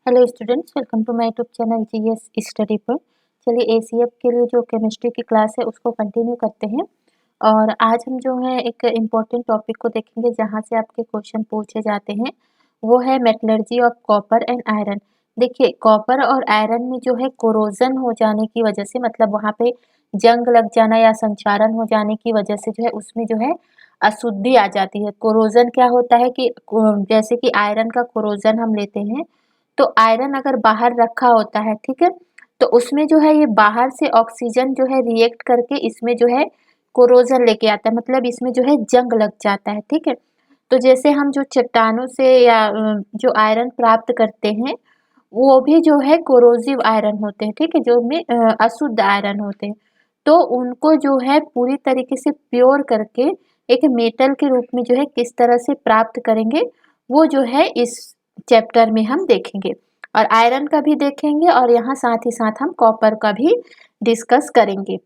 Hello students, welcome to my YouTube channel GS study पर। चलिए ACF के लिए जो केमिस्ट्री की क्लास है उसको कंटिन्यू करते हैं। और आज हम जो है एक इम्पोर्टेंट टॉपिक को देखेंगे जहाँ से आपके क्वेश्चन पूछे जाते हैं। वो है metallurgy of copper and iron. देखिए, कॉपर और आयरन में जो है कोरोजन हो जाने की वजह से, मतलब वहाँ पे जंग लग जाना या संचारण हो जाने की वजह से जो है उसमें जो है अशुद्धि आ जाती है। कोरोजन क्या होता है कि जैसे कि आयरन का कोरोजन हम लेते हैं तो आयरन अगर बाहर रखा होता है, ठीक है, तो उसमें जो है ये बाहर से ऑक्सीजन जो है रिएक्ट करके इसमें जो है कोरोजन लेके आता है, मतलब इसमें जो है जंग लग जाता है, ठीक है। तो जैसे हम जो चट्टानों से या जो आयरन प्राप्त करते हैं वो भी जो है कोरोजिव आयरन होते हैं, ठीक है, जो में अशुद्ध आयरन होते हैं। तो उनको जो है पूरी तरीके से प्योर करके एक मेटल के रूप में जो है किस तरह से प्राप्त करेंगे वो जो है इस चैप्टर में हम देखेंगे। और आयरन का भी देखेंगे और यहाँ साथ ही साथ हम कॉपर का भी डिस्कस करेंगे,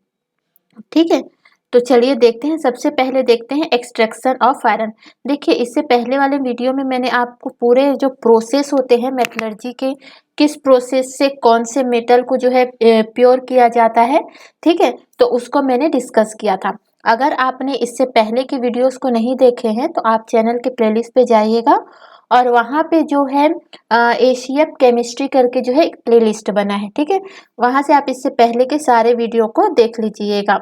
ठीक है। तो चलिए देखते हैं। सबसे पहले देखते हैं एक्सट्रैक्शन ऑफ आयरन। देखिए, इससे पहले वाले वीडियो में मैंने आपको पूरे जो प्रोसेस होते हैं मेटलर्जी के, किस प्रोसेस से कौन से मेटल को जो है प्योर किया जाता है, ठीक है, तो उसको मैंने डिस्कस किया था। अगर आपने इससे पहले के वीडियोस को नहीं देखे हैं तो आप चैनल के प्लेलिस्ट पे जाइएगा और वहाँ पे जो है एशियप केमिस्ट्री करके जो है एक प्लेलिस्ट बना है, ठीक है, वहाँ से आप इससे पहले के सारे वीडियो को देख लीजिएगा।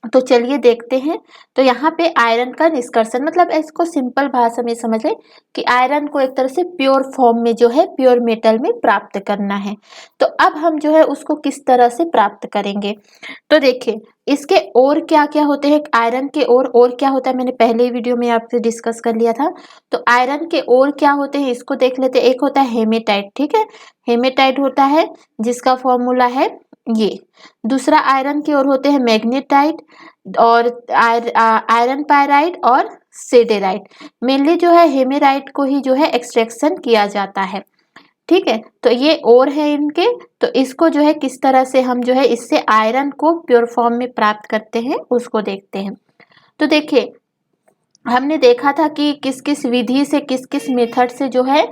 तो चलिए देखते हैं। तो यहाँ पे आयरन का निष्कर्षण, मतलब इसको सिंपल भाषा में समझ लें कि आयरन को एक तरह से प्योर फॉर्म में जो है प्योर मेटल में प्राप्त करना है। तो अब हम जो है उसको किस तरह से प्राप्त करेंगे, तो देखिए इसके और क्या क्या होते हैं। आयरन के और क्या होता है, मैंने पहले ही वीडियो में आपसे डिस्कस कर लिया था। तो आयरन के और क्या होते हैं इसको देख लेते हैं। एक होता है हेमेटाइट, ठीक है, हेमेटाइट होता है जिसका फॉर्मूला है ये। दूसरा आयरन की ओर होते हैं मैग्नेटाइट और आयरन पायराइट और सेडेराइट। मेनली जो है हेमेराइट को ही जो है एक्सट्रैक्शन किया जाता है, ठीक है। तो ये और है इनके। तो इसको जो है किस तरह से हम जो है इससे आयरन को प्योर फॉर्म में प्राप्त करते हैं उसको देखते हैं। तो देखिए, हमने देखा था कि किस किस विधि से, किस किस मेथड से जो है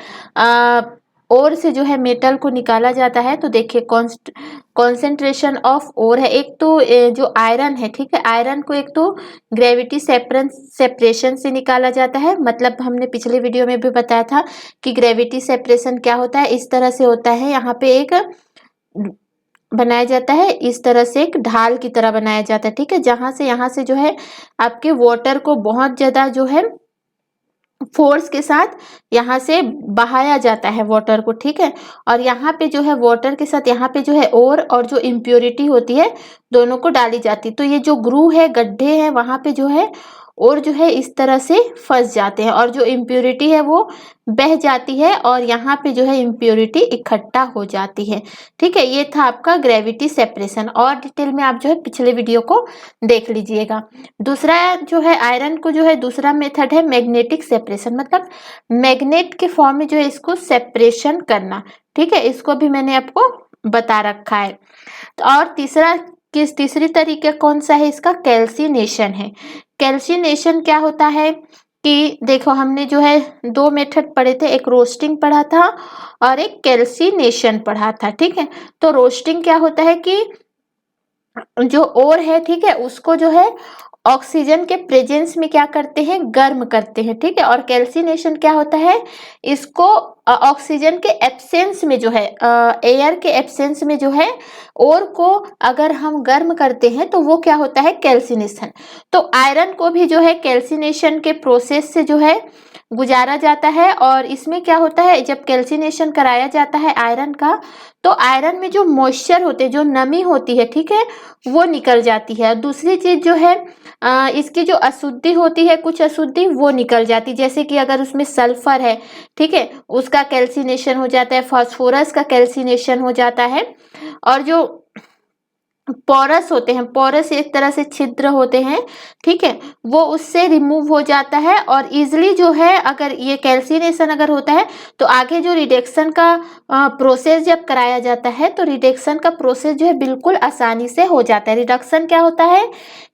ओर से जो है मेटल को निकाला जाता है। तो देखिए कॉन्सेंट्रेशन ऑफ ओर है। एक तो जो आयरन है, ठीक है, आयरन को एक तो ग्रेविटी सेपरेशन से निकाला जाता है। मतलब हमने पिछले वीडियो में भी बताया था कि ग्रेविटी सेपरेशन क्या होता है। इस तरह से होता है, यहाँ पे एक बनाया जाता है, इस तरह से एक ढाल की तरह बनाया जाता है, ठीक है, जहां से यहाँ से जो है आपके वाटर को बहुत ज्यादा जो है फोर्स के साथ यहाँ से बहाया जाता है वाटर को, ठीक है। और यहाँ पे जो है वाटर के साथ यहाँ पे जो है और जो इम्प्योरिटी होती है दोनों को डाली जाती है। तो ये जो ग्रू है, गड्ढे हैं, वहाँ पे जो है और जो है इस तरह से फंस जाते हैं और जो इम्प्योरिटी है वो बह जाती है और यहाँ पे जो है इम्प्योरिटी इकट्ठा हो जाती है, ठीक है। ये था आपका ग्रेविटी सेपरेशन। और डिटेल में आप जो है पिछले वीडियो को देख लीजिएगा। दूसरा जो है आयरन को जो है दूसरा मेथड है मैग्नेटिक सेपरेशन, मतलब मैग्नेट के फॉर्म में जो है इसको सेपरेशन करना, ठीक है, इसको भी मैंने आपको बता रखा है। तो और तीसरी तरीके कौन सा है इसका, कैल्सिनेशन है। कैल्सिनेशन क्या होता है कि देखो हमने जो है दो मेथड पढ़े थे, एक रोस्टिंग पढ़ा था और एक कैल्सिनेशन पढ़ा था, ठीक है। तो रोस्टिंग क्या होता है कि जो ओर है, ठीक है, उसको जो है ऑक्सीजन के प्रेजेंस में क्या करते हैं, गर्म करते हैं, ठीक है। और कैल्सिनेशन क्या होता है, इसको ऑक्सीजन के एब्सेंस में जो है एयर के एब्सेंस में जो है और को अगर हम गर्म करते हैं तो वो क्या होता है, कैल्सिनेशन। तो आयरन को भी जो है कैल्सिनेशन के प्रोसेस से जो है गुजारा जाता है। और इसमें क्या होता है, जब कैल्सिनेशन कराया जाता है आयरन का तो आयरन में जो मॉइस्चर होते हैं, जो नमी होती है, ठीक है, वो निकल जाती है। दूसरी चीज जो है इसकी जो अशुद्धि होती है, कुछ अशुद्धि वो निकल जाती, जैसे कि अगर उसमें सल्फर है, ठीक है, उसका कैल्सिनेशन हो जाता है, फास्फोरस का कैल्सिनेशन हो जाता है। और जो पोरस होते हैं, पोरस एक तरह से छिद्र होते हैं, ठीक है, वो उससे रिमूव हो जाता है और इजिली जो है अगर ये कैल्सिनेशन अगर होता है तो आगे जो रिडक्शन का प्रोसेस जब कराया जाता है तो रिडक्शन का प्रोसेस जो है बिल्कुल आसानी से हो जाता है। रिडक्शन क्या होता है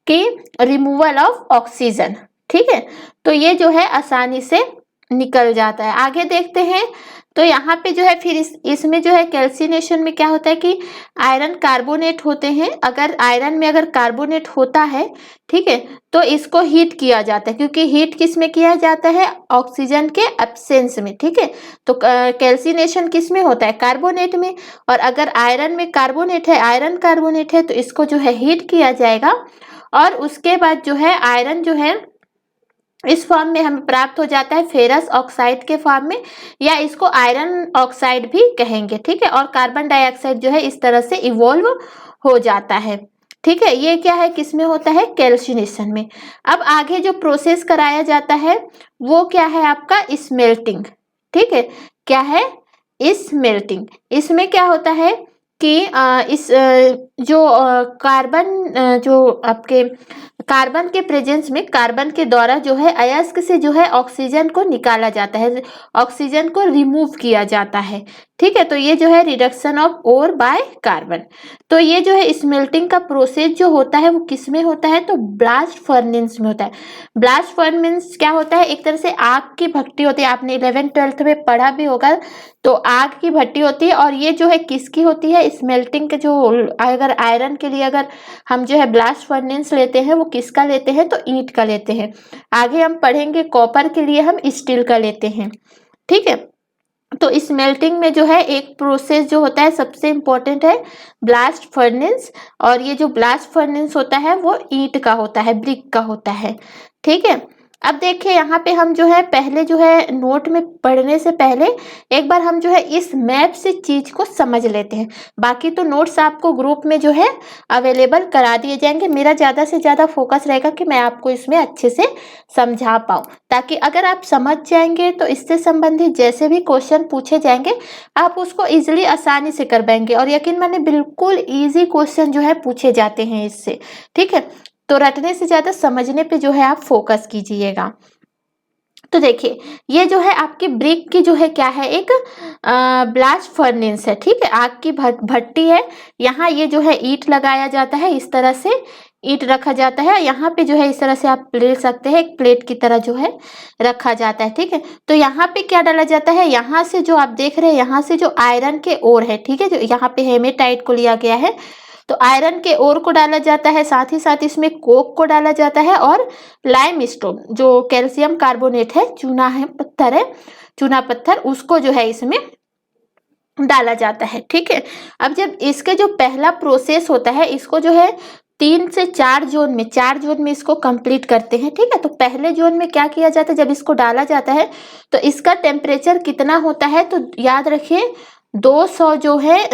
कि रिमूवल ऑफ ऑक्सीजन, ठीक है, तो ये जो है आसानी से निकल जाता है। आगे देखते हैं। तो यहाँ पे जो है फिर इसमें जो है कैल्सिनेशन में क्या होता है कि आयरन कार्बोनेट होते हैं। अगर आयरन में अगर कार्बोनेट होता है, ठीक है, तो इसको हीट किया जाता है, क्योंकि हीट किस में किया जाता है, ऑक्सीजन के एब्सेंस में, ठीक है। तो कैल्सिनेशन किस में होता है, कार्बोनेट में। और अगर आयरन में कार्बोनेट है, आयरन कार्बोनेट है, तो इसको जो है हीट किया जाएगा और उसके बाद जो है आयरन जो है इस फॉर्म में हमें प्राप्त हो जाता है फेरस ऑक्साइड के फॉर्म में, या इसको आयरन ऑक्साइड भी कहेंगे, ठीक है। और कार्बन डाइऑक्साइड जो है इस तरह से इवॉल्व हो जाता है, ठीक है। ये क्या है, किसमें होता है, कैल्सिनेशन में। अब आगे जो प्रोसेस कराया जाता है वो क्या है आपका, स्मेल्टिंग, ठीक है। क्या है, स्मेल्टिंग। इसमें क्या होता है कि जो कार्बन जो आपके कार्बन के प्रेजेंस में, कार्बन के द्वारा जो है अयस्क से जो है ऑक्सीजन को निकाला जाता है, ऑक्सीजन को रिमूव किया जाता है, ठीक है। तो ये जो है reduction of ore by carbon. तो ये जो है स्मेल्टिंग का प्रोसेस जो होता है वो किस में होता है, तो ब्लास्ट फर्नेस में होता है। ब्लास्ट फर्नेस क्या होता है, एक तरह से आग की भट्टी होती है, आपने 11th-12th में पढ़ा भी होगा। तो आग की भट्टी होती है और ये जो है किसकी होती है, स्मेल्टिंग के जो, अगर आयरन के लिए अगर हम जो है ब्लास्ट फर्नेस लेते हैं वो किसका लेते हैं, तो ईंट का लेते हैं। आगे हम पढ़ेंगे कॉपर के लिए हम स्टील का लेते हैं, ठीक है। तो स्मेल्टिंग में जो है एक प्रोसेस जो होता है सबसे इम्पोर्टेंट है ब्लास्ट फर्नेस, और ये जो ब्लास्ट फर्नेस होता है वो ईंट का होता है, ब्रिक का होता है, ठीक है। अब देखिए यहाँ पे हम जो है पहले जो है नोट में पढ़ने से पहले एक बार हम जो है इस मैप से चीज को समझ लेते हैं। बाकी तो नोट्स आपको ग्रुप में जो है अवेलेबल करा दिए जाएंगे। मेरा ज़्यादा से ज़्यादा फोकस रहेगा कि मैं आपको इसमें अच्छे से समझा पाऊँ, ताकि अगर आप समझ जाएंगे तो इससे संबंधित जैसे भी क्वेश्चन पूछे जाएंगे आप उसको इजीली आसानी से कर पाएंगे। और यकीन माने बिल्कुल ईजी क्वेश्चन जो है पूछे जाते हैं इससे, ठीक है। तो रटने से ज़्यादा समझने पे जो है आप फोकस कीजिएगा। तो देखिए ये जो है आपकी ब्रिक की जो है क्या है, एक ब्लास्ट फर्नेस है, ठीक है। आग की भट्टी है, यहाँ ये जो है ईंट लगाया जाता है, इस तरह से ईंट रखा जाता है। यहाँ पे जो है इस तरह से आप ले सकते हैं, एक प्लेट की तरह जो है रखा जाता है, ठीक है। तो यहाँ पे क्या डाला जाता है, यहाँ से जो आप देख रहे हैं यहाँ से जो आयरन के ओर है, ठीक है, जो यहाँ पे हेमेटाइट को लिया गया है, तो आयरन के ओर को डाला जाता है, साथ ही साथ इसमें कोक को डाला जाता है और लाइमस्टोन जो कैल्शियम कार्बोनेट है, चूना है, पत्थर है, चूना पत्थर, उसको जो है इसमें डाला जाता है, ठीक है। अब जब इसके जो पहला प्रोसेस होता है इसको जो है 3 से 4 जोन में, 4 जोन में इसको कंप्लीट करते हैं, ठीक है। तो पहले जोन में क्या किया जाता है, जब इसको डाला जाता है तो इसका टेम्परेचर कितना होता है, तो याद रखिए 200 जो है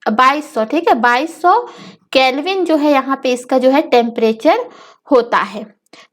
2200, ठीक है, 2200 केल्विन जो है यहाँ पे इसका जो है टेम्परेचर होता है,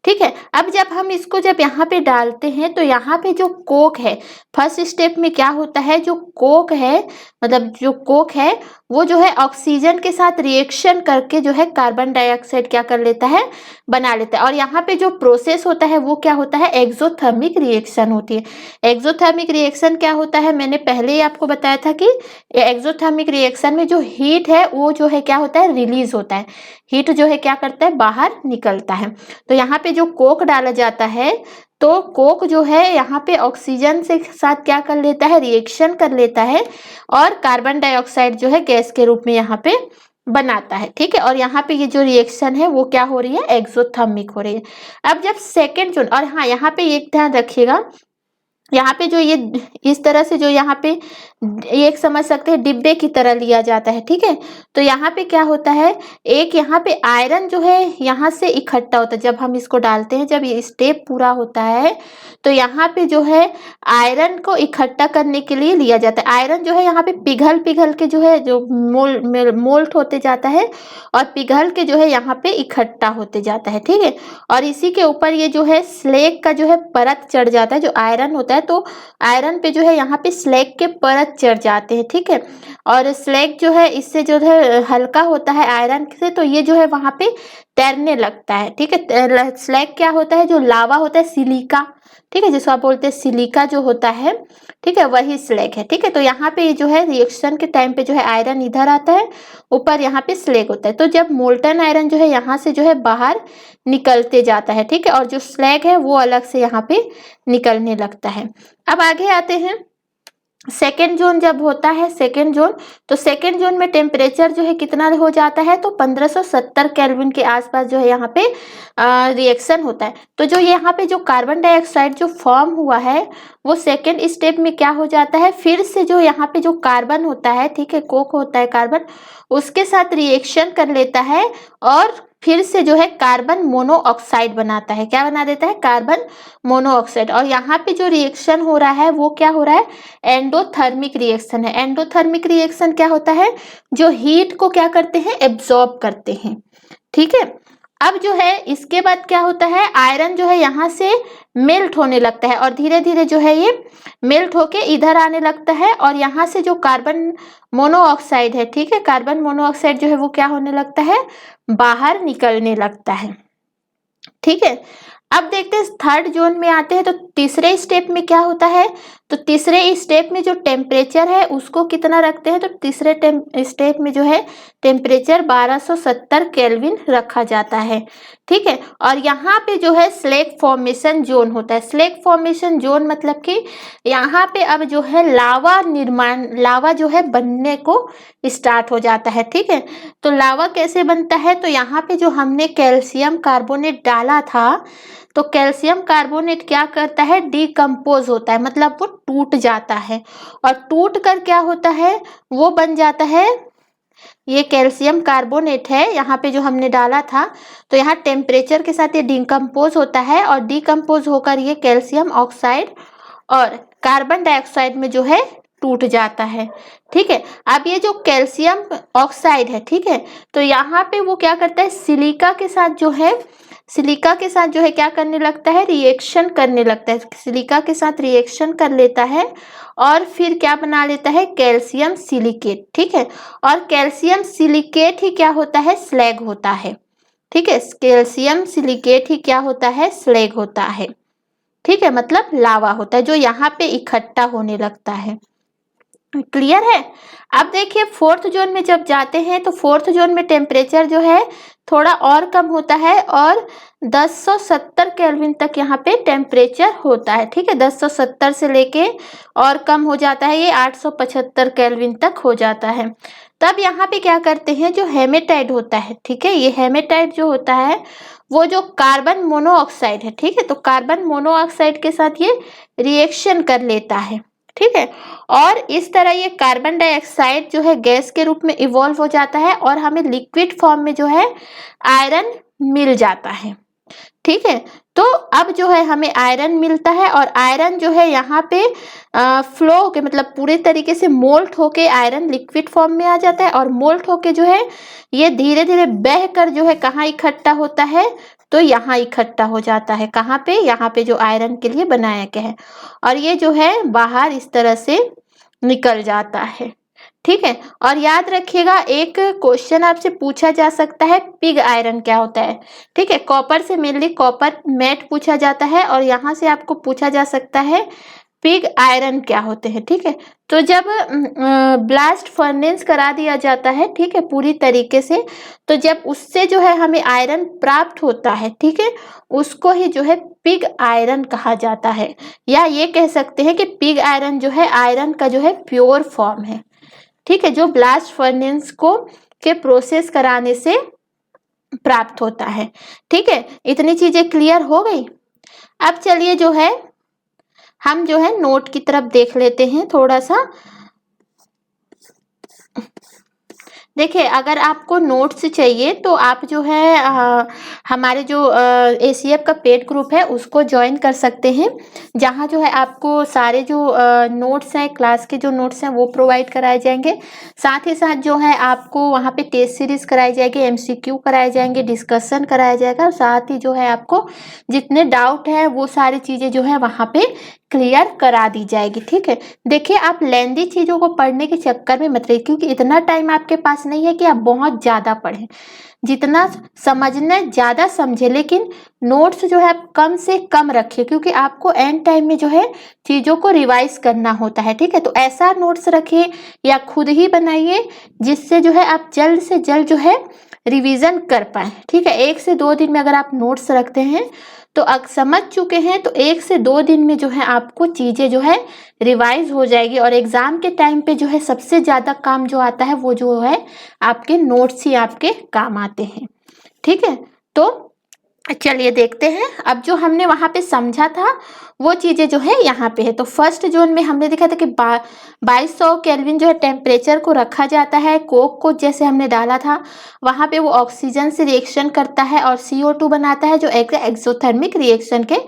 ठीक है। अब जब हम इसको जब यहाँ पे डालते हैं तो यहाँ पे जो कोक है, फर्स्ट स्टेप में क्या होता है, जो कोक है, मतलब जो कोक है वो जो है ऑक्सीजन के साथ रिएक्शन करके जो है कार्बन डाइऑक्साइड क्या कर लेता है, बना लेता है। और यहाँ पे जो प्रोसेस होता है वो क्या होता है, एक्सोथर्मिक रिएक्शन होती है। एक्सोथर्मिक रिएक्शन क्या होता है, मैंने पहले ही आपको बताया था कि एक्सोथर्मिक रिएक्शन में जो हीट है वो जो है क्या होता है, रिलीज होता है, हीट जो है क्या करता है, बाहर निकलता है। तो यहाँ पे जो कोक डाला जाता है तो कोक जो है यहाँ पे ऑक्सीजन से साथ क्या कर लेता है, रिएक्शन कर लेता है और कार्बन डाइऑक्साइड जो है गैस के रूप में यहाँ पे बनाता है, ठीक है। और यहाँ पे ये जो रिएक्शन है वो क्या हो रही है, एक्सोथर्मिक हो रही है। अब जब सेकेंड जोन, और हाँ यहाँ पे एक ध्यान रखिएगा, यहाँ पे जो ये इस तरह से जो यहाँ पे एक समझ सकते हैं डिब्बे की तरह लिया जाता है, ठीक है। तो यहाँ पे क्या होता है, एक यहाँ पे आयरन जो है यहाँ से इकट्ठा होता है, जब हम इसको डालते हैं, जब ये स्टेप पूरा होता है तो यहाँ पे जो है आयरन को इकट्ठा करने के लिए लिया जाता है। आयरन जो है यहाँ पे पिघल पिघल के जो है जो मोल्ट होते जाता है और पिघल के जो है यहाँ पे इकट्ठा होते जाता है, ठीक है। और इसी के ऊपर ये जो है स्लैग का जो है परत चढ़ जाता है, जो आयरन होता है तो आयरन पे जो है यहाँ पे स्लैग के परत चढ़ जाते हैं, ठीक है। और स्लैग जो है इससे जो है हल्का होता है आयरन से, तो ये जो है वहां पे तैरने लगता है, ठीक है। स्लैग क्या होता है, जो लावा होता है, सिलिका, ठीक है, जिसको आप बोलते हैं सिलिका जो होता है, ठीक है, वही स्लैग है, ठीक है। तो यहाँ पे जो है रिएक्शन के टाइम पे जो है आयरन इधर आता है, ऊपर यहाँ पे स्लैग होता है। तो जब मोल्टन आयरन जो है यहाँ से जो है बाहर निकलते जाता है, ठीक है, और जो स्लैग है वो अलग से यहाँ पे निकलने लगता है। अब आगे आते हैं, सेकेंड जोन जब होता है सेकेंड जोन, तो सेकेंड जोन में टेम्परेचर जो है कितना हो जाता है, तो 1570 केल्विन के आसपास जो है यहाँ पे रिएक्शन होता है। तो जो यहाँ पे जो कार्बन डाइऑक्साइड जो फॉर्म हुआ है वो सेकेंड स्टेप में क्या हो जाता है, फिर से जो यहाँ पे जो कार्बन होता है, ठीक है, कोक होता है कार्बन, उसके साथ रिएक्शन कर लेता है और फिर से जो है कार्बन मोनोऑक्साइड बनाता है। क्या बना देता है, कार्बन मोनोऑक्साइड। और यहाँ पे जो रिएक्शन हो रहा है वो क्या हो रहा है, एंडोथर्मिक रिएक्शन है। एंडोथर्मिक रिएक्शन क्या होता है, जो हीट को क्या करते हैं, एब्जॉर्ब करते हैं, ठीक है। अब जो है इसके बाद क्या होता है, आयरन जो है यहाँ से मेल्ट होने लगता है और धीरे धीरे जो है ये मेल्ट होके इधर आने लगता है और यहाँ से जो कार्बन मोनोऑक्साइड है, ठीक है, कार्बन मोनोऑक्साइड जो है वो क्या होने लगता है, बाहर निकलने लगता है, ठीक है। अब देखते हैं थर्ड जोन में आते हैं, तो तीसरे स्टेप में क्या होता है, तो तीसरे स्टेप में जो टेम्परेचर है उसको कितना रखते हैं, तो तीसरे स्टेप में जो है टेम्परेचर 1270 केल्विन रखा जाता है, ठीक है। और यहाँ पे जो है स्लैग फॉर्मेशन जोन होता है। स्लैग फॉर्मेशन जोन मतलब कि यहाँ पे अब जो है लावा निर्माण, लावा जो है बनने को स्टार्ट हो जाता है, ठीक है। तो लावा कैसे बनता है, तो यहाँ पे जो हमने कैल्शियम कार्बोनेट डाला था, तो कैल्शियम कार्बोनेट क्या करता है, डिकम्पोज होता है, मतलब वो टूट जाता है और टूट कर क्या होता है, वो बन जाता है, ये कैल्शियम कार्बोनेट है यहाँ पे जो हमने डाला था, तो यहाँ टेम्परेचर के साथ ये डिकम्पोज होता है और डिकम्पोज होकर ये कैल्शियम ऑक्साइड और कार्बन डाइऑक्साइड में जो है टूट जाता है, ठीक है। अब ये जो कैल्शियम ऑक्साइड है, ठीक है, तो यहाँ पे वो क्या करता है, सिलिका के साथ जो है, सिलिका के साथ जो है क्या करने लगता है, रिएक्शन करने लगता है, सिलिका के साथ रिएक्शन कर लेता है और फिर क्या बना लेता है, कैल्शियम सिलिकेट, ठीक है। और कैल्शियम सिलिकेट ही क्या होता है, स्लैग होता है, ठीक है। कैल्शियम सिलिकेट ही क्या होता है, स्लैग होता है, ठीक है, मतलब लावा होता है जो यहाँ पे इकट्ठा होने लगता है। क्लियर है। अब देखिए फोर्थ जोन में जब जाते हैं, तो फोर्थ जोन में टेम्परेचर जो है थोड़ा और कम होता है और 1070 केल्विन तक यहाँ पे टेम्परेचर होता है, ठीक है। 1070 से लेके और कम हो जाता है, ये 875 केल्विन तक हो जाता है। तब यहाँ पे क्या करते हैं, जो हेमेटाइट होता है, ठीक है, ये हेमेटाइट जो होता है वो जो कार्बन मोनोऑक्साइड है, ठीक है, तो कार्बन मोनोऑक्साइड के साथ ये रिएक्शन कर लेता है, ठीक है। और इस तरह ये कार्बन डाइऑक्साइड जो है गैस के रूप में इवॉल्व हो जाता है और हमें लिक्विड फॉर्म में जो है आयरन मिल जाता है, ठीक है। तो अब जो है हमें आयरन मिलता है और आयरन जो है यहाँ पे फ्लो होके, मतलब पूरे तरीके से मोल्ट होके आयरन लिक्विड फॉर्म में आ जाता है और मोल्ट होके जो है ये धीरे धीरे बह कर जो है कहाँ इकट्ठा होता है, तो यहाँ इकट्ठा हो जाता है, कहाँ पे, यहाँ पे जो आयरन के लिए बनाया गया है और ये जो है बाहर इस तरह से निकल जाता है, ठीक है। और याद रखिएगा एक क्वेश्चन आपसे पूछा जा सकता है, पिग आयरन क्या होता है, ठीक है। कॉपर से मेनली कॉपर मैट पूछा जाता है और यहाँ से आपको पूछा जा सकता है पिग आयरन क्या होते हैं, ठीक है। तो जब ब्लास्ट फर्नेस करा दिया जाता है, ठीक है, पूरी तरीके से, तो जब उससे जो है हमें आयरन प्राप्त होता है, ठीक है, उसको ही जो है पिग आयरन कहा जाता है। या ये कह सकते हैं कि पिग आयरन जो है आयरन का जो है प्योर फॉर्म है, ठीक है, जो ब्लास्ट फर्नेस को के प्रोसेस कराने से प्राप्त होता है, ठीक है। इतनी चीजें क्लियर हो गई। अब चलिए जो है हम जो है नोट की तरफ देख लेते हैं थोड़ा सा। देखिए अगर आपको नोट्स चाहिए तो आप जो है हमारे जो ACF का पेड ग्रुप है उसको ज्वाइन कर सकते हैं, जहाँ जो है आपको सारे जो नोट्स हैं, क्लास के जो नोट्स हैं वो प्रोवाइड कराए जाएंगे। साथ ही साथ जो है आपको वहाँ पे टेस्ट सीरीज कराई जाएगी, MCQ कराए जाएंगे, डिस्कशन कराया जाएगा और साथ ही जो है आपको जितने डाउट है वो सारी चीज़ें जो है वहाँ पे क्लियर करा दी जाएगी, ठीक है। देखिए आप लेंदी चीज़ों को पढ़ने के चक्कर में मत रहिए, क्योंकि इतना टाइम आपके पास नहीं है कि आप बहुत ज़्यादा पढ़ें। जितना समझना ज़्यादा समझे, लेकिन नोट्स जो है आप कम से कम रखिए, क्योंकि आपको एंड टाइम में जो है चीज़ों को रिवाइज करना होता है, ठीक है। तो ऐसा नोट्स रखिए या खुद ही बनाइए जिससे जो है आप जल्द से जल्द जो है रिवीजन कर पाए, ठीक है। 1 से 2 दिन में अगर आप नोट्स रखते हैं तो समझ चुके हैं तो 1 से 2 दिन में जो है आपको चीज़ें जो है रिवाइज हो जाएगी। और एग्ज़ाम के टाइम पे जो है सबसे ज़्यादा काम जो आता है वो जो है आपके नोट्स ही आपके काम आते हैं। ठीक है, तो चलिए देखते हैं। अब जो हमने वहाँ पे समझा था वो चीज़ें जो है यहाँ पे है। तो फर्स्ट जोन में हमने देखा था कि 2200 केल्विन जो है टेम्परेचर को रखा जाता है। कोक को जैसे हमने डाला था वहाँ पे वो ऑक्सीजन से रिएक्शन करता है और CO2 बनाता है, जो एक एक्सोथर्मिक रिएक्शन के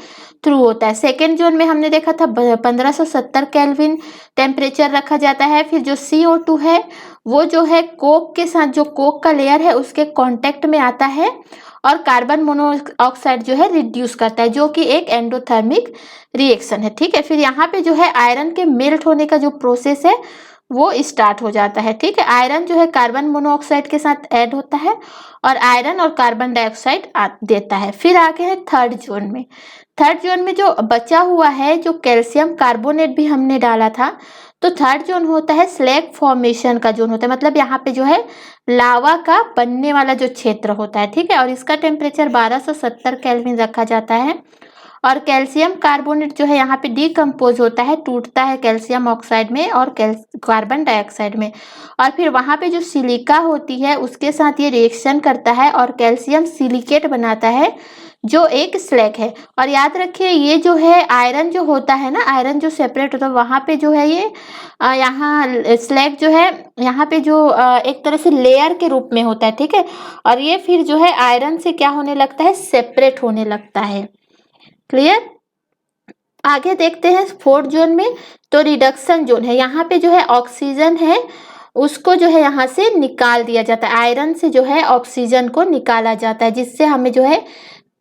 थ्रू होता है। सेकेंड जोन में हमने देखा था 1570 केल्विन टेम्परेचर रखा जाता है। फिर जो CO2 है वो जो है कोक के साथ, जो कोक का लेयर है उसके कांटेक्ट में आता है और कार्बन मोनोऑक्साइड जो है रिड्यूस करता है, जो कि एक एंडोथर्मिक रिएक्शन है। ठीक है, फिर यहाँ पे जो है आयरन के मेल्ट होने का जो प्रोसेस है वो स्टार्ट हो जाता है। ठीक है, आयरन जो है कार्बन मोनोऑक्साइड के साथ ऐड होता है और आयरन और कार्बन डाइऑक्साइड देता है। फिर आगे है थर्ड जोन में। थर्ड जोन में जो बचा हुआ है, जो कैल्शियम कार्बोनेट भी हमने डाला था, तो थर्ड जोन होता है स्लैग फॉर्मेशन का जोन होता है। मतलब यहाँ पे जो है लावा का बनने वाला जो क्षेत्र होता है। ठीक है, और इसका टेम्परेचर 1270 केल्विन रखा जाता है। और कैल्शियम कार्बोनेट जो है यहाँ पे डिकम्पोज होता है, टूटता है कैल्शियम ऑक्साइड में और कार्बन डाइऑक्साइड में। और फिर वहाँ पे जो सिलिका होती है उसके साथ ये रिएक्शन करता है और कैल्शियम सिलिकेट बनाता है, जो एक स्लैग है। और याद रखिए ये जो है आयरन जो होता है ना, आयरन जो सेपरेट होता है वहाँ पे जो है ये यहाँ स्लैग जो है यहाँ पे जो एक तरह से लेयर के रूप में होता है। ठीक है, और ये फिर जो है आयरन से क्या होने लगता है, सेपरेट होने लगता है। क्लियर। आगे देखते हैं फोर्थ जोन में। तो रिडक्शन जोन है, यहाँ पे जो है ऑक्सीजन है उसको जो है यहाँ से निकाल दिया जाता है। आयरन से जो है ऑक्सीजन को निकाला जाता है, जिससे हमें जो है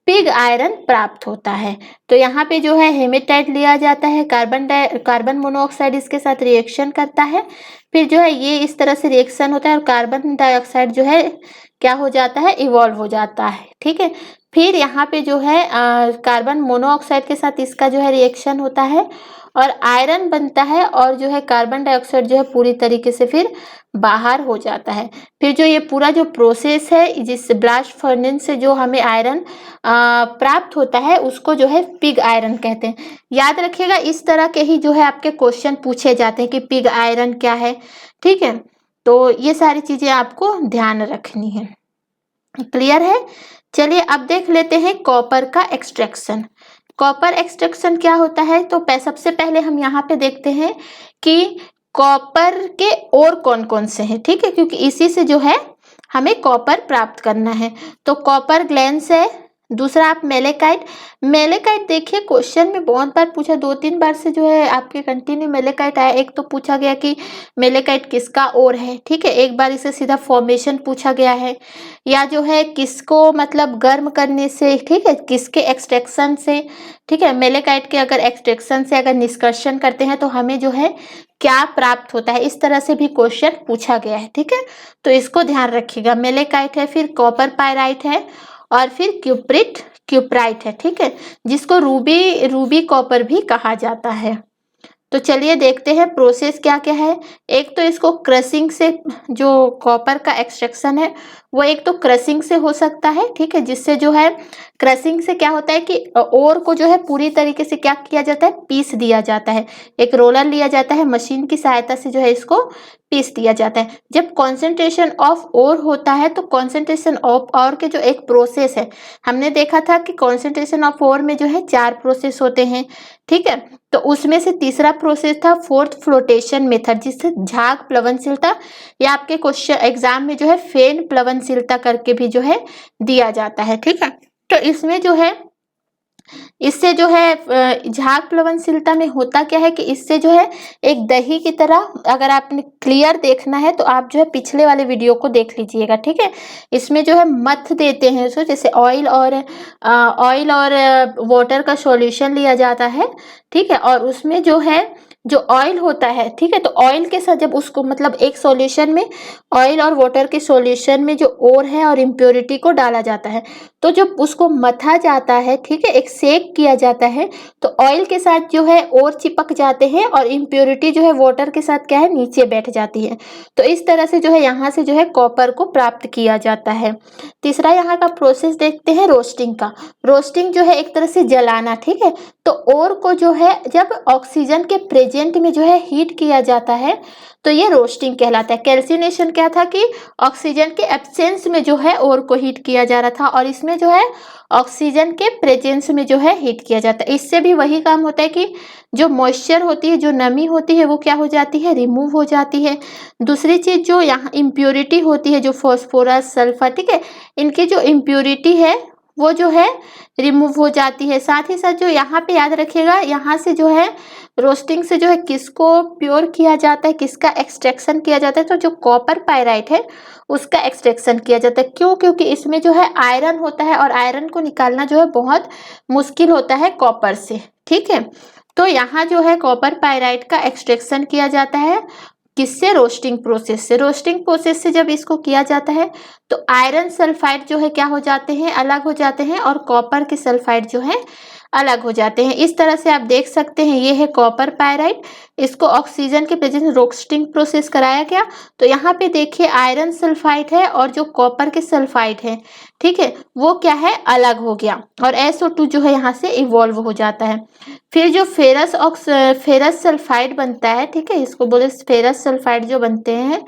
पिग आयरन प्राप्त होता है। तो यहाँ पे जो है हेमेटाइट लिया जाता है, कार्बन मोनोऑक्साइड इसके साथ रिएक्शन करता है। फिर जो है ये इस तरह से रिएक्शन होता है और कार्बन डाइऑक्साइड जो है क्या हो जाता है, इवॉल्व हो जाता है। ठीक है, फिर यहाँ पे जो है कार्बन मोनोऑक्साइड के साथ इसका जो है रिएक्शन होता है और आयरन बनता है और जो है कार्बन डाइऑक्साइड जो है पूरी तरीके से फिर बाहर हो जाता है। फिर जो ये पूरा जो प्रोसेस है, जिस ब्लास्ट फर्नेस से जो हमें आयरन प्राप्त होता है उसको जो है पिग आयरन कहते हैं। याद रखिएगा इस तरह के ही जो है आपके क्वेश्चन पूछे जाते हैं कि पिग आयरन क्या है। ठीक है, तो ये सारी चीजें आपको ध्यान रखनी है। क्लियर है। चलिए अब देख लेते हैं कॉपर का एक्सट्रैक्शन। कॉपर एक्सट्रैक्शन क्या होता है, तो सबसे पहले हम यहाँ पे देखते हैं कि कॉपर के और कौन कौन से हैं। ठीक है, क्योंकि इसी से जो है हमें कॉपर प्राप्त करना है। तो कॉपर ग्लैंस है, दूसरा आप मेलेकाइट। मेलेकाइट देखिए क्वेश्चन में बहुत बार पूछा, 2-3 बार से जो है आपके कंटिन्यू मेलेकाइट आया। एक तो पूछा गया कि मेलेकाइट किसका और है। ठीक है, एक बार इसे सीधा फॉर्मेशन पूछा गया है, या जो है किसको मतलब गर्म करने से, ठीक है, किसके एक्सट्रैक्शन से। ठीक है, मेलेकाइट के अगर एक्सट्रैक्शन से अगर निष्कर्षण करते हैं तो हमें जो है क्या प्राप्त होता है, इस तरह से भी क्वेश्चन पूछा गया है। ठीक है, तो इसको ध्यान रखिएगा। मेलेकाइट है, फिर कॉपर पायराइट है और फिर क्यूप्राइट है। ठीक है, जिसको रूबी कॉपर भी कहा जाता है। तो चलिए देखते हैं प्रोसेस क्या क्या है। एक तो इसको क्रशिंग से, जो कॉपर का एक्सट्रैक्शन है वो एक तो क्रशिंग से हो सकता है। ठीक है, जिससे जो है क्रशिंग से क्या होता है कि ओर को जो है पूरी तरीके से क्या किया जाता है, पीस दिया जाता है। एक रोलर लिया जाता है, मशीन की सहायता से जो है इसको पीस दिया जाता है। जब कॉन्सेंट्रेशन ऑफ ओर होता है तो कॉन्सेंट्रेशन ऑफ ओर के जो एक प्रोसेस है, हमने देखा था कि कॉन्सेंट्रेशन ऑफ ओर में जो है 4 प्रोसेस होते हैं। ठीक है, तो उसमें से तीसरा प्रोसेस था फोर्थ फ्लोटेशन मेथड, जिससे झाग प्लवनशीलता या आपके क्वेश्चन एग्जाम में जो है फेन प्लवनशीलता करके भी जो है दिया जाता है। ठीक है, तो इसमें जो है इससे जो है झाग प्लवनशीलता में होता क्या है कि इससे जो है एक दही की तरह, अगर आपने क्लियर देखना है तो आप जो है पिछले वाले वीडियो को देख लीजिएगा। ठीक है, इसमें जो है मथ देते हैं उसको, जैसे ऑयल और वाटर का सॉल्यूशन लिया जाता है। ठीक है, और उसमें जो है जो ऑयल होता है, ठीक है, तो ऑयल के साथ जब उसको मतलब एक सॉल्यूशन में ऑयल और वाटर के सॉल्यूशन में जो ओर है और इम्प्योरिटी को डाला जाता है, तो जब उसको मथा जाता है, ठीक है, एक सेक किया जाता है, तो ऑयल के साथ जो है और चिपक जाते हैं और इम्प्योरिटी जो है वाटर के साथ क्या है नीचे बैठ जाती है। तो इस तरह से जो है यहाँ से जो है कॉपर को प्राप्त किया जाता है। तीसरा यहाँ का प्रोसेस देखते हैं रोस्टिंग का। रोस्टिंग जो है एक तरह से जलाना, ठीक है। तो ओर को जो है जब ऑक्सीजन के प्रेजेंट में जो है हीट किया जाता है तो ये रोस्टिंग कहलाता है। कैल्सिनेशन क्या था कि ऑक्सीजन के एब्सेंस में जो है ओर को हीट किया जा रहा था और इसमें जो है ऑक्सीजन के प्रेजेंस में जो है हीट किया जाता है। इससे भी वही काम होता है कि जो मॉइस्चर होती है, जो नमी होती है, वो क्या हो जाती है, रिमूव हो जाती है। दूसरी चीज जो यहाँ इम्प्योरिटी होती है, जो फॉस्फोरस, सल्फर, ठीक है, इनकी जो इम्प्योरिटी है वो जो है रिमूव हो जाती है। साथ ही साथ जो यहाँ पे याद रखिएगा, यहाँ से जो है रोस्टिंग से जो है किसको प्योर किया जाता है, किसका एक्सट्रैक्शन किया जाता है, तो जो कॉपर पायराइट है उसका एक्सट्रैक्शन किया जाता है। क्यों? क्योंकि इसमें जो है आयरन होता है और आयरन को निकालना जो है बहुत मुश्किल होता है कॉपर से, ठीक है। तो यहाँ जो है कॉपर पायराइट का एक्सट्रैक्शन किया जाता है, किससे? रोस्टिंग प्रोसेस से। रोस्टिंग प्रोसेस से जब इसको किया जाता है तो आयरन सल्फाइड जो है क्या हो जाते हैं, अलग हो जाते हैं और कॉपर के सल्फाइड जो है अलग हो जाते हैं। इस तरह से आप देख सकते हैं, ये है कॉपर पायराइट, इसको ऑक्सीजन के प्रेजेंस में रोस्टिंग प्रोसेस कराया गया। तो यहाँ पे देखिए आयरन सल्फाइड है और जो कॉपर के सल्फाइड है, ठीक है, वो क्या है, अलग हो गया और SO2 जो है यहाँ से इवॉल्व हो जाता है। फिर जो फेरस सल्फाइड बनता है, ठीक है, इसको बोले फेरस सल्फाइड जो बनते हैं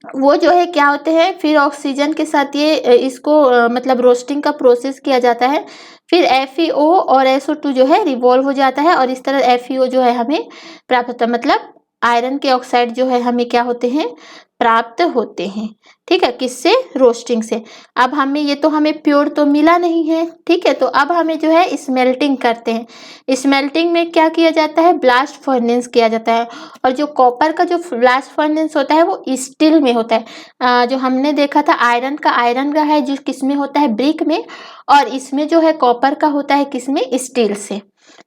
वो जो है क्या होते हैं, फिर ऑक्सीजन के साथ ये इसको मतलब रोस्टिंग का प्रोसेस किया जाता है। फिर FeO और SO2 जो है रिवॉल्व हो जाता है और इस तरह FeO जो है हमें प्राप्त होता है, मतलब आयरन के ऑक्साइड जो है हमें क्या होते हैं, प्राप्त होते हैं, ठीक है, किससे? रोस्टिंग से। अब हमें ये तो हमें प्योर तो मिला नहीं है, ठीक है, तो अब हमें जो है स्मेल्टिंग करते हैं। स्मेल्टिंग में क्या किया जाता है, ब्लास्ट फर्नेस किया जाता है। और जो कॉपर का जो ब्लास्ट फर्नेस होता है वो स्टील में होता है। जो हमने देखा था आयरन का है जो किस में होता है, ब्रिक में, और इसमें जो है कॉपर का होता है किसमें, स्टील से,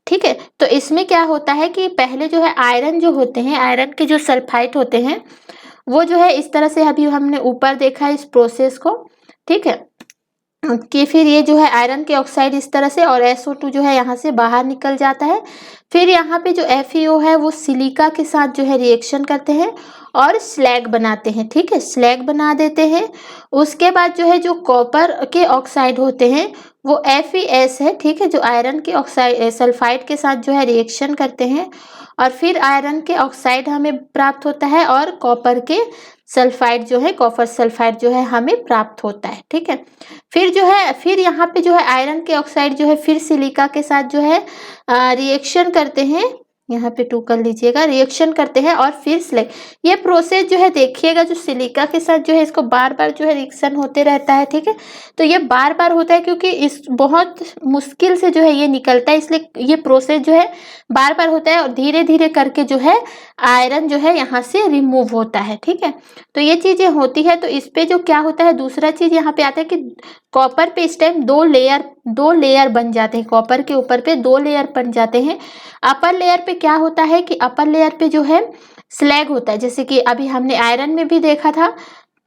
ठीक है। तो इसमें क्या होता है कि पहले जो है आयरन जो होते हैं, आयरन के जो सल्फाइड होते हैं वो जो है इस तरह से अभी हमने ऊपर देखा है इस प्रोसेस को, ठीक है, कि फिर ये जो है आयरन के ऑक्साइड इस तरह से और SO2 जो है यहाँ से बाहर निकल जाता है। फिर यहाँ पे जो FeO है वो सिलिका के साथ जो है रिएक्शन करते हैं और स्लैग बनाते हैं, ठीक है, स्लैग बना देते हैं। उसके बाद जो है जो कॉपर के ऑक्साइड होते हैं वो FeS है, ठीक है, जो आयरन के ऑक्साइड सल्फाइड के साथ जो है रिएक्शन करते हैं और फिर आयरन के ऑक्साइड हमें प्राप्त होता है और कॉपर के सल्फाइड जो है, कॉपर सल्फाइड जो है हमें प्राप्त होता है, ठीक है। फिर जो है फिर यहाँ पे जो है आयरन के ऑक्साइड जो है फिर सिलिका के साथ जो है रिएक्शन करते हैं, यहाँ पे 2 कर लीजिएगा, रिएक्शन करते हैं और फिर स्लैग। ये प्रोसेस जो है देखिएगा, जो सिलिका के साथ जो है इसको बार बार जो है रिएक्शन होते रहता है, ठीक है। तो ये बार बार होता है क्योंकि इस बहुत मुश्किल से जो है ये निकलता है, इसलिए ये प्रोसेस जो है बार बार होता है और धीरे धीरे करके जो है आयरन जो है यहाँ से रिमूव होता है, ठीक है। तो ये चीजें होती है। तो इस पे जो क्या होता है, दूसरा चीज यहाँ पे आता है कि कॉपर पे इस टाइम दो लेयर बन जाते हैं, कॉपर के ऊपर पे 2 लेयर बन जाते हैं। अपर लेयर पे क्या होता है कि अपर लेयर पे जो है स्लैग होता है, जैसे कि अभी हमने आयरन में भी देखा था।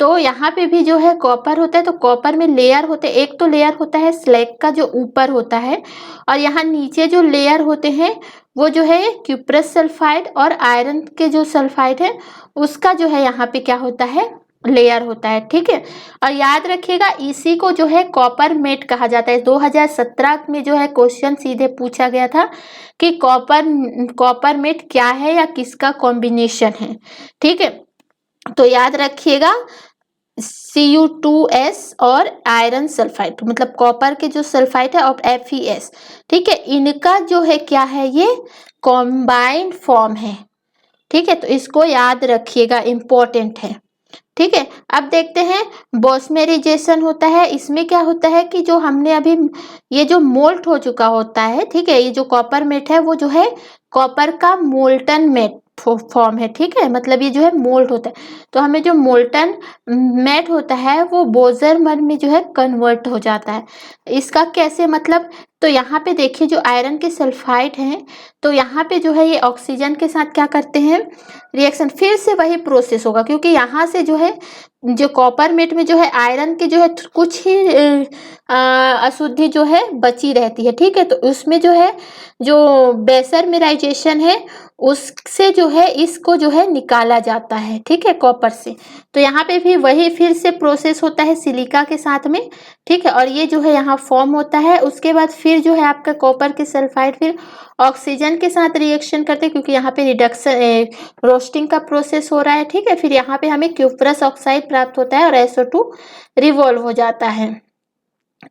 तो यहाँ पे भी जो है कॉपर होता है, तो कॉपर में लेयर होते हैं। एक तो लेयर होता है स्लैग का जो ऊपर होता है और यहाँ नीचे जो लेयर होते हैं वो जो है क्यूप्रस सल्फाइड और आयरन के जो सल्फाइड है उसका जो है यहाँ पे क्या होता है, लेयर होता है, ठीक है। और याद रखिएगा इसी को जो है कॉपर मेट कहा जाता है। 2017 में जो है क्वेश्चन सीधे पूछा गया था कि कॉपर मेट क्या है या किसका कॉम्बिनेशन है, ठीक है। तो याद रखिएगा Cu2S और आयरन सल्फाइड, मतलब कॉपर के जो सल्फाइड है और FeS, ठीक है, इनका जो है क्या है, ये कॉम्बाइंड फॉर्म है, ठीक है। तो इसको याद रखिएगा, इंपॉर्टेंट है, ठीक है। अब देखते हैं बॉस्मेराइजेशन होता है। इसमें क्या होता है कि जो हमने अभी ये जो मोल्ट हो चुका होता है, ठीक है, ये जो कॉपर मेट है वो जो है कॉपर का मोल्टन मेट फॉर्म है, ठीक है, मतलब ये जो है मोल्ट होता है। तो हमें जो मोल्टन मेट होता है वो बोजरमर में जो है कन्वर्ट हो जाता है। इसका कैसे, मतलब तो यहाँ पे देखिए जो आयरन के सल्फाइड हैं, तो यहाँ पे जो है ये ऑक्सीजन के साथ क्या करते हैं, रिएक्शन, फिर से वही प्रोसेस होगा, क्योंकि यहाँ से जो है जो कॉपर मेट में जो है आयरन की जो है कुछ ही अशुद्धि जो है बची रहती है, ठीक है। तो उसमें जो है जो बेसर मिराइजेशन है उससे जो है इसको जो है निकाला जाता है, ठीक है, कॉपर से। तो यहाँ पे भी वही फिर से प्रोसेस होता है सिलिका के साथ में, ठीक है। और ये जो है यहाँ फॉर्म होता है, उसके बाद फिर जो है आपका कॉपर के सल्फाइड फिर ऑक्सीजन के साथ रिएक्शन करते हैं, क्योंकि यहाँ पे रिडक्शन रोस्टिंग का प्रोसेस हो रहा है, ठीक है। फिर यहाँ पे हमें क्यूप्रस ऑक्साइड प्राप्त होता है और SO2 रिवॉल्व हो जाता है,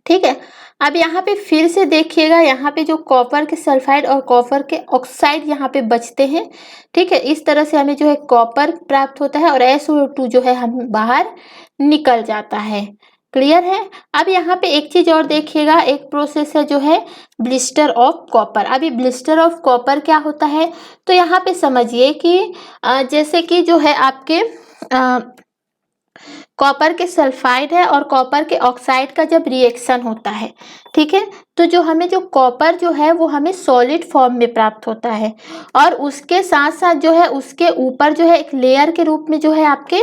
ठीक है। अब यहाँ पे फिर से देखिएगा, यहाँ पे जो कॉपर के सल्फाइड और कॉपर के ऑक्साइड यहाँ पे बचते हैं, ठीक है। इस तरह से हमें जो है कॉपर प्राप्त होता है और SO2 जो है हम बाहर निकल जाता है, क्लियर है। अब यहाँ पे एक चीज और देखिएगा, एक प्रोसेस है जो है ब्लिस्टर ऑफ कॉपर। अभी ब्लिस्टर ऑफ कॉपर क्या होता है, तो यहाँ पे समझिए कि जैसे कि जो है आपके कॉपर के सल्फाइड है और कॉपर के ऑक्साइड का जब रिएक्शन होता है, ठीक है, तो जो हमें जो कॉपर जो है वो हमें सॉलिड फॉर्म में प्राप्त होता है, और उसके साथ साथ जो है उसके ऊपर जो है एक लेयर के रूप में जो है आपके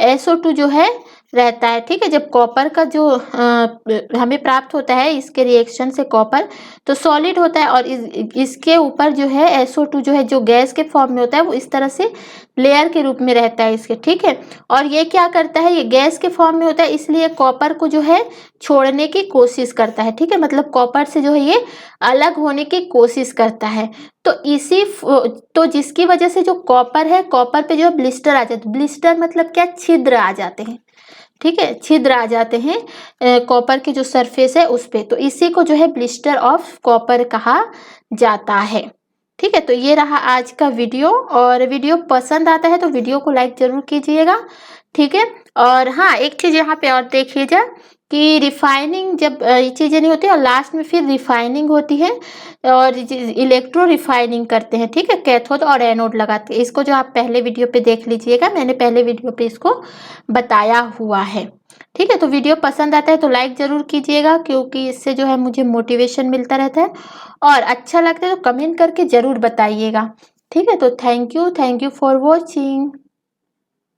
SO2 जो है रहता है, ठीक है। जब कॉपर का जो हमें प्राप्त होता है इसके रिएक्शन से कॉपर, तो सॉलिड होता है, और इसके ऊपर जो है SO2 जो है जो गैस के फॉर्म में होता है वो इस तरह से लेयर के रूप में रहता है इसके, ठीक है। और ये क्या करता है, ये गैस के फॉर्म में होता है, इसलिए कॉपर को जो है छोड़ने की कोशिश करता है, ठीक है। मतलब कॉपर से जो है ये अलग होने की कोशिश करता है। तो जिसकी वजह से जो कॉपर है, कॉपर पे जो है ब्लिस्टर आ जाते हैं। ब्लिस्टर मतलब क्या, छिद्र आ जाते हैं, ठीक है, छिद्र आ जाते हैं कॉपर की जो सरफेस है उस पे। तो इसी को जो है ब्लिस्टर ऑफ कॉपर कहा जाता है, ठीक है। तो ये रहा आज का वीडियो, और वीडियो पसंद आता है तो वीडियो को लाइक जरूर कीजिएगा, ठीक है। और हाँ, एक चीज यहाँ पे और देखिएगा कि रिफाइनिंग जब ये चीजें नहीं होती और लास्ट में फिर रिफाइनिंग होती है, और इलेक्ट्रो रिफाइनिंग करते हैं, ठीक है, कैथोड और एनोड लगाते हैं। इसको जो आप पहले वीडियो पे देख लीजिएगा, मैंने पहले वीडियो पे इसको बताया हुआ है, ठीक है। तो वीडियो पसंद आता है तो लाइक जरूर कीजिएगा, क्योंकि इससे जो है मुझे मोटिवेशन मिलता रहता है, और अच्छा लगता है तो कमेंट करके जरूर बताइएगा, ठीक है। तो थैंक यू फॉर वॉचिंग।